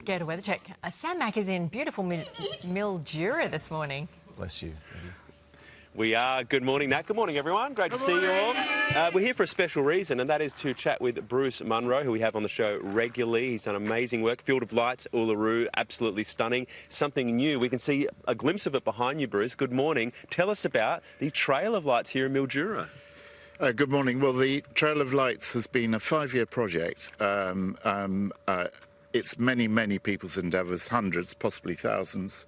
go to weather check. Sam Mack is in beautiful Mildura this morning. Bless you. We are. Good morning, Nat. Good morning, everyone. Great to see you all. We're here for a special reason, and that is to chat with Bruce Munro, who we have on the show regularly. He's done amazing work. Field of Lights, Uluru, absolutely stunning. Something new. We can see a glimpse of it behind you, Bruce. Good morning. Tell us about the Trail of Lights here in Mildura. Good morning. Well, the Trail of Lights has been a 5-year project. It's many people's endeavours, hundreds, possibly thousands.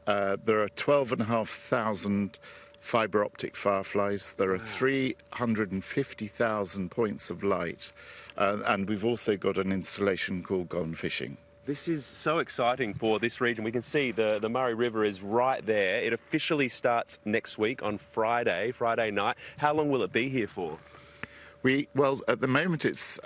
There are 12,500 fibre optic fireflies. There are 350,000 points of light. And we've also got an installation called Gone Fishing. This is so exciting for this region. We can see the Murray River is right there. It officially starts next week on Friday night. How long will it be here for? Well, at the moment it's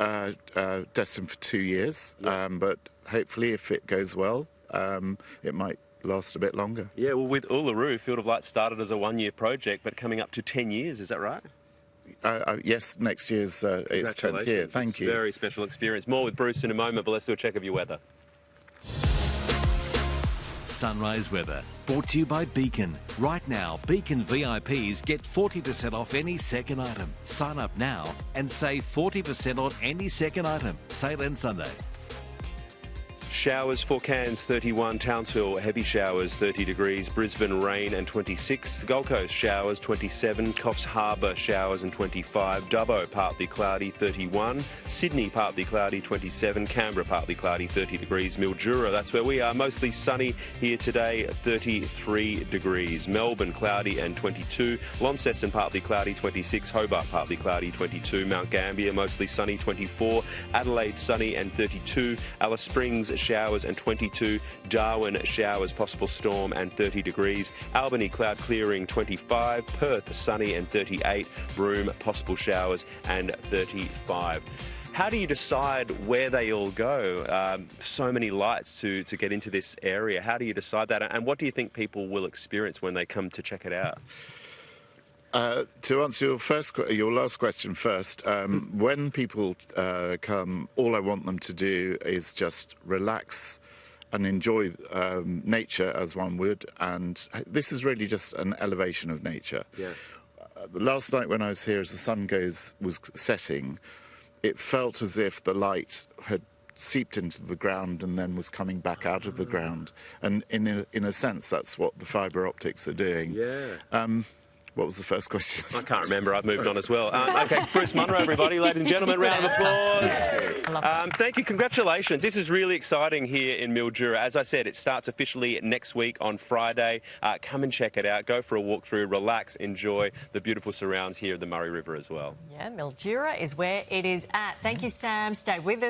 destined for 2 years, but hopefully if it goes well, it might last a bit longer. Yeah, well, with Uluru, Field of Light started as a 1-year project, but coming up to 10 years, is that right? Yes, next year's its 10th year. Thank you. Very special experience. More with Bruce in a moment, but let's do a check of your weather. Sunrise weather, brought to you by Beacon. Right now, Beacon VIPs get 40% off any second item. Sign up now and save 40% on any second item. Sale ends Sunday. Showers for Cairns 31, Townsville heavy showers 30 degrees, Brisbane rain and 26, Gold Coast showers 27, Coffs Harbour showers and 25, Dubbo partly cloudy 31, Sydney partly cloudy 27, Canberra partly cloudy 30 degrees, Mildura, that's where we are, mostly sunny here today 33 degrees, Melbourne cloudy and 22, Launceston partly cloudy 26, Hobart partly cloudy 22, Mount Gambier mostly sunny 24, Adelaide sunny and 32, Alice Springs showers and 22, Darwin showers, possible storm and 30 degrees, Albany cloud clearing 25, Perth sunny and 38, Broome possible showers and 35. How do you decide where they all go? So many lights to get into this area. How do you decide that? And what do you think people will experience when they come to check it out? To answer your last question first, when people come, all I want them to do is just relax and enjoy nature as one would, and this is really just an elevation of nature. Yeah. Last night when I was here, as the sun was setting, it felt as if the light had seeped into the ground and then was coming back out of the ground, and in a sense that's what the fibre optics are doing. Yeah. What was the first question? I can't remember. I've moved on as well. Okay, Bruce Munro, everybody. Ladies and gentlemen, round of applause. Thank you. Congratulations. This is really exciting here in Mildura. As I said, it starts officially next week on Friday. Come and check it out. Go for a walk through, relax, enjoy the beautiful surrounds here of the Murray River as well. Yeah, Mildura is where it is at. Thank you, Sam. Stay with us.